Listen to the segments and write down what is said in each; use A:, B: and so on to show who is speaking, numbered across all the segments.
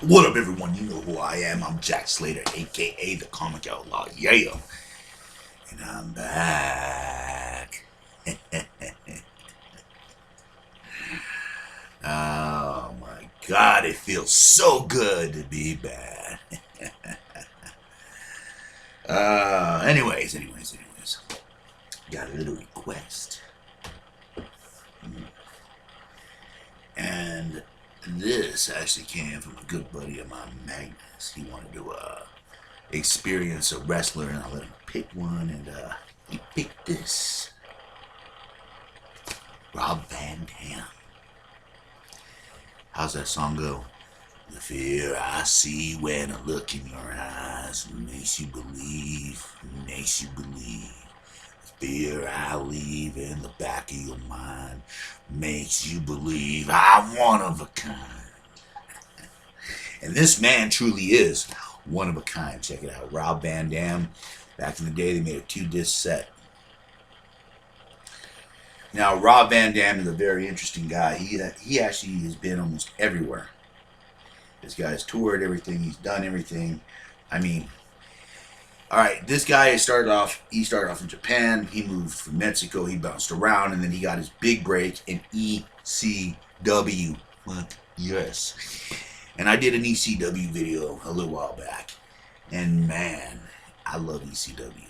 A: What up, everyone? You know who I am. I'm Jack Slater, aka the Comic Outlaw. Yeah. And I'm back. Oh my god, it feels so good to be back. Anyways. Got a little request. And this actually came from a good buddy of mine, Magnus. He wanted to experience a wrestler, and I let him pick one, and he picked this. Rob Van Dam. How's that song go? The fear I see when I look in your eyes makes you believe, makes you believe. The fear I leave in the back of your mind makes you believe I'm one of a kind. And this man truly is one of a kind. Check it out. Rob Van Dam. Back in the day, they made a 2-disc set. Now, Rob Van Dam is a very interesting guy. He actually has been almost everywhere. This guy's toured everything. He's done everything. I mean, all right, this guy he started off in Japan. He moved from Mexico. He bounced around, and then he got his big break in ECW. What? Yes. And I did an ECW video a little while back. And man, I love ECW.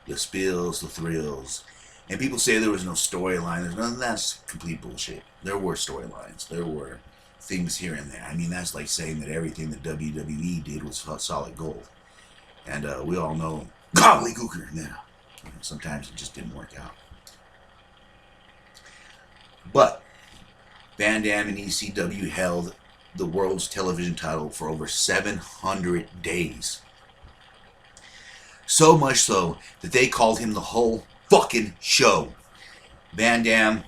A: The spills, the thrills. And people say there was no storyline. There's none. That's complete bullshit. There were storylines. There were things here and there. I mean, that's like saying that everything that WWE did was solid gold. And we all know, golly gooker, sometimes it just didn't work out. But Van Dam and ECW held the world's television title for over 700 days. So much so that they called him the whole fucking show. Van Dam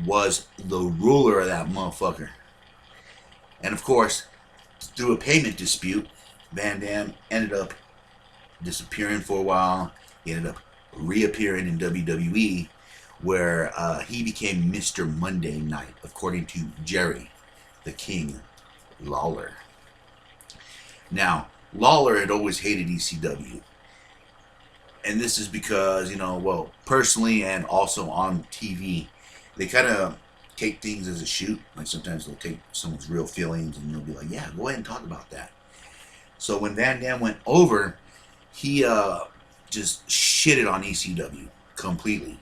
A: was the ruler of that motherfucker. And of course, through a payment dispute, Van Dam ended up disappearing for a while. He ended up reappearing in WWE, where he became Mr. Monday Night, according to Jerry the King Lawler. Now, Lawler had always hated ECW. And this is because, personally and also on TV, they kind of take things as a shoot. Like sometimes they'll take someone's real feelings and they'll be like, yeah, go ahead and talk about that. So when Van Dam went over, he just shitted on ECW completely.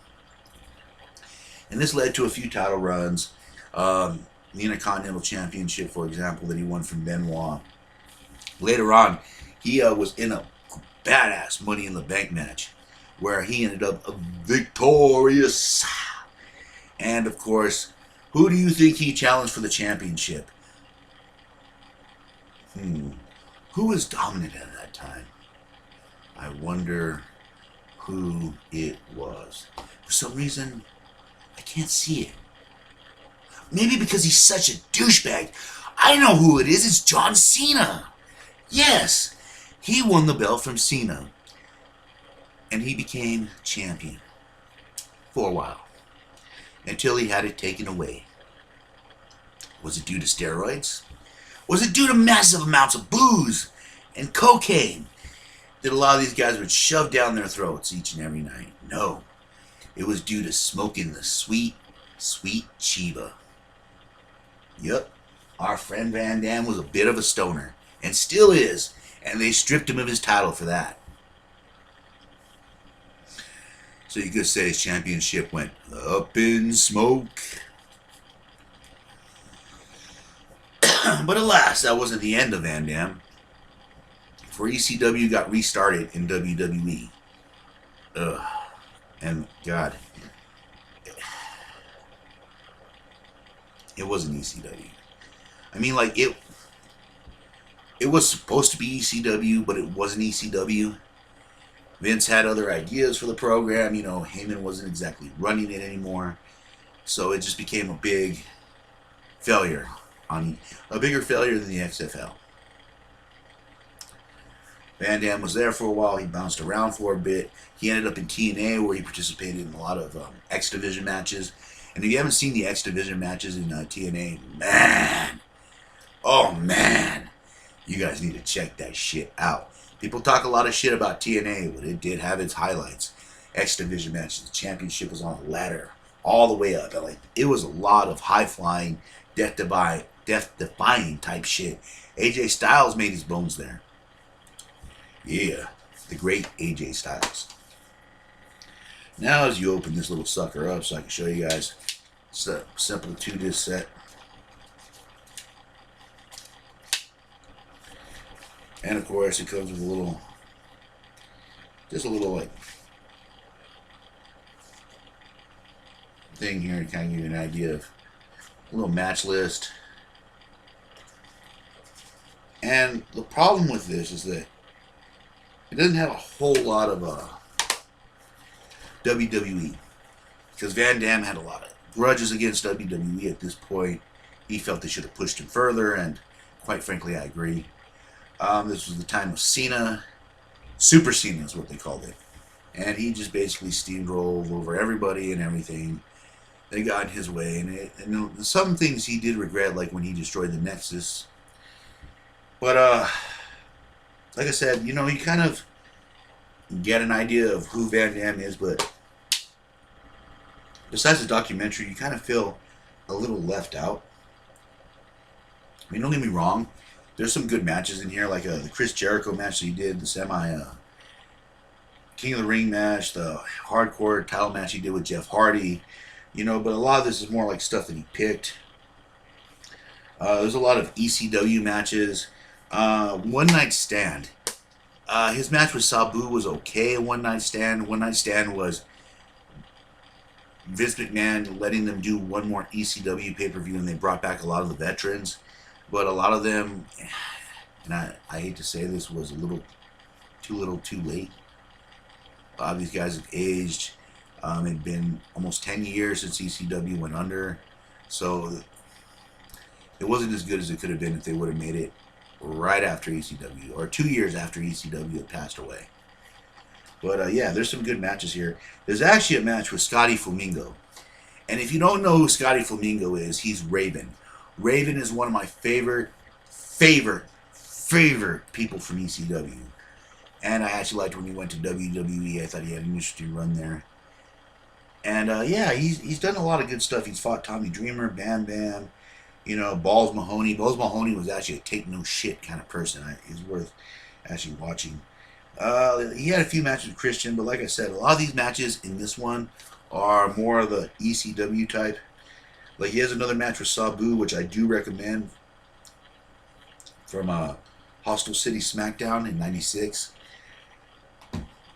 A: And this led to a few title runs. The Intercontinental Championship, for example, that he won from Benoit. Later on, he was in a badass Money in the Bank match where he ended up victorious. And of course, who do you think he challenged for the championship? Who was dominant at that time? I wonder who it was. For some reason, I can't see it. Maybe because he's such a douchebag. I know who it is. It's John Cena. Yes, he won the belt from Cena. And he became champion for a while. Until he had it taken away. Was it due to steroids? Was it due to massive amounts of booze and cocaine that a lot of these guys would shove down their throats each and every night? No. It was due to smoking the sweet, sweet Chiba. Yep. Our friend Van Dam was a bit of a stoner. And still is. And they stripped him of his title for that. So you could say his championship went up in smoke. But alas, that wasn't the end of Van Dam. For ECW got restarted in WWE. And God, it wasn't ECW. I mean, like, it was supposed to be ECW, but it wasn't ECW. Vince had other ideas for the program. Heyman wasn't exactly running it anymore. So it just became a big failure. A bigger failure than the XFL. Van Dam was there for a while. He bounced around for a bit. He ended up in TNA, where he participated in a lot of X Division matches. And if you haven't seen the X Division matches in TNA, man, oh man, You guys need to check that shit out. People talk a lot of shit about TNA, but it did have its highlights. X Division matches. The championship was on a ladder all the way up. Like, it was a lot of high flying, death defying type shit. AJ Styles made his bones there. Yeah, the great AJ Styles. Now, as you open this little sucker up, so I can show you guys, it's a simple 2-disc set. And of course, it comes with a little, just a little like thing here to kind of give you an idea of a little match list. And the problem with this is that it doesn't have a whole lot of WWE, because Van Dam had a lot of grudges against WWE at this point. He felt they should have pushed him further, and quite frankly, I agree. This was the time of Cena. Super Cena is what they called it. And he just basically steamrolled over everybody and everything. They got in his way. And some things he did regret, like when he destroyed the Nexus. But, like I said, you know, you kind of get an idea of who Van Dam is. But besides the documentary, you kind of feel a little left out. I mean, don't get me wrong. There's some good matches in here, like the Chris Jericho match that he did, the King of the Ring match, the hardcore title match he did with Jeff Hardy, you know, but a lot of this is more like stuff that he picked. There's a lot of ECW matches. One Night Stand. His match with Sabu was okay. One Night Stand. One Night Stand was Vince McMahon letting them do one more ECW pay-per-view, and they brought back a lot of the veterans. But a lot of them, and I hate to say this, was a little too late. A lot of these guys have aged. It had been almost 10 years since ECW went under. So it wasn't as good as it could have been if they would have made it right after ECW, or 2 years after ECW had passed away. But yeah, there's some good matches here. There's actually a match with Scotty Flamingo. And if you don't know who Scotty Flamingo is, he's Raven. Raven is one of my favorite people from ECW. And I actually liked when he went to WWE. I thought he had an interesting run there. And yeah, he's done a lot of good stuff. He's fought Tommy Dreamer, Bam Bam, you know, Balls Mahoney. Balls Mahoney was actually a take no shit kind of person. He's worth actually watching. He had a few matches with Christian, but like I said, a lot of these matches in this one are more of the ECW type. Like, he has another match with Sabu, which I do recommend, from Hostile City SmackDown in '96.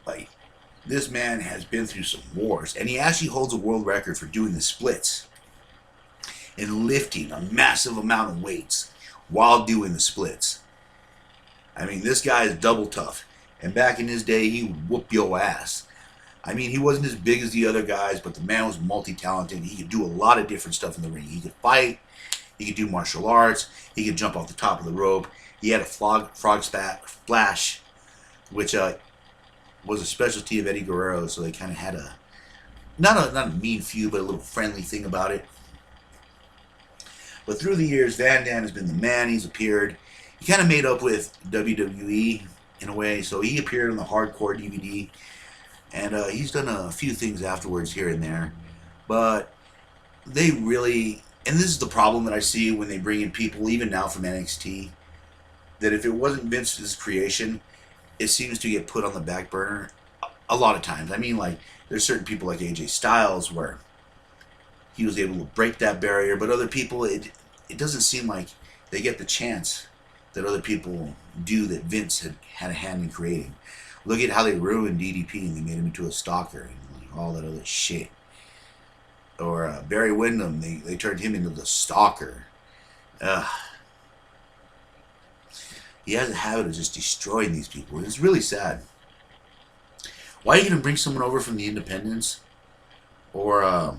A: Like, this man has been through some wars, and he actually holds a world record for doing the splits and lifting a massive amount of weights while doing the splits. I mean, this guy is double tough, and back in his day, he would whoop your ass. I mean, he wasn't as big as the other guys, but the man was multi-talented. He could do a lot of different stuff in the ring. He could fight. He could do martial arts. He could jump off the top of the rope. He had a frog splash, which was a specialty of Eddie Guerrero. So they kind of had a not a mean feud, but a little friendly thing about it. But through the years, Van Dam has been the man. He's appeared. He kind of made up with WWE in a way. So he appeared on the Hardcore DVD. And he's done a few things afterwards here and there. But they really, and this is the problem that I see when they bring in people, even now from NXT, that if it wasn't Vince's creation, it seems to get put on the back burner a lot of times. I mean, like, there's certain people like AJ Styles where he was able to break that barrier, but other people, it doesn't seem like they get the chance that other people do that Vince had a hand in creating. Look at how they ruined DDP and they made him into a stalker and all that other shit. Or Barry Windham, they turned him into the stalker. He has a habit of just destroying these people. It's really sad. Why are you going to bring someone over from the independents? Or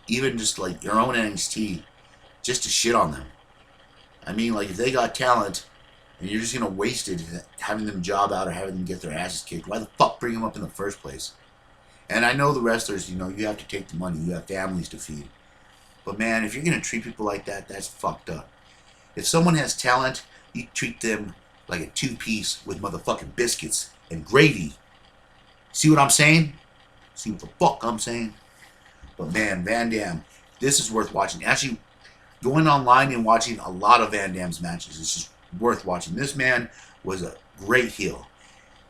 A: even just like your own NXT just to shit on them? I mean, like, if they got talent and you're just going to waste it having them job out or having them get their asses kicked, why the fuck bring them up in the first place? And I know the wrestlers, you know, you have to take the money. You have families to feed. But, man, if you're going to treat people like that, that's fucked up. If someone has talent, You treat them like a two-piece with motherfucking biscuits and gravy. See what I'm saying? See what the fuck I'm saying? But man, Van Dam, this is worth watching. Actually, going online and watching a lot of Van Dam's matches is just worth watching. This man was a great heel.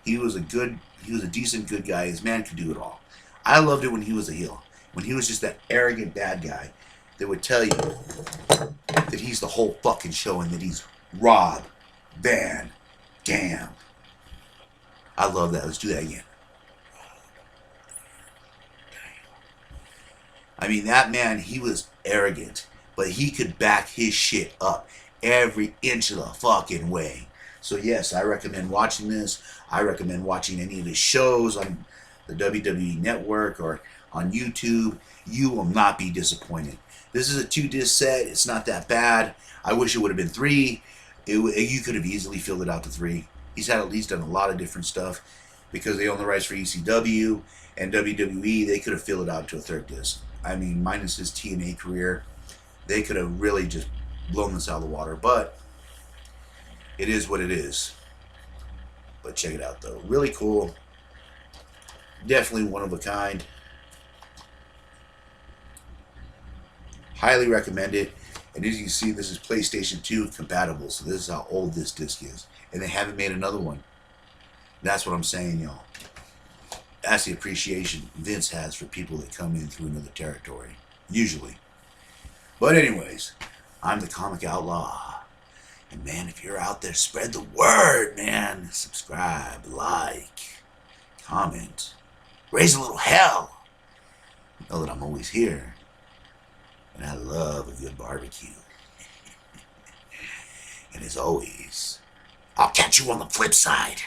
A: He was a decent good guy. His man could do it all. I loved it when he was a heel. When he was just that arrogant bad guy that would tell you that he's the whole fucking show and that he's Rob Van Dam. I love that. Let's do that again. I mean, that man, he was arrogant, but he could back his shit up every inch of the fucking way. So yes, I recommend watching this. I recommend watching any of his shows on the WWE Network or on YouTube. You will not be disappointed. This is a 2-disc set. It's not that bad. I wish it would have been 3. You could have easily filled it out to 3. He's done a lot of different stuff because they own the rights for ECW and WWE. They could have filled it out to a 3rd disc. I mean, minus his TNA career, they could have really just blown this out of the water. But it is what it is. But check it out, though. Really cool. Definitely one of a kind. Highly recommend it. And as you can see, this is PlayStation 2 compatible. So this is how old this disc is. And they haven't made another one. That's what I'm saying, y'all. That's the appreciation Vince has for people that come in through another territory. Usually. But anyways, I'm the Comic Outlaw. And man, if you're out there, spread the word, man. Subscribe, like, comment, raise a little hell. Know that I'm always here. And I love a good barbecue. And as always, I'll catch you on the flip side.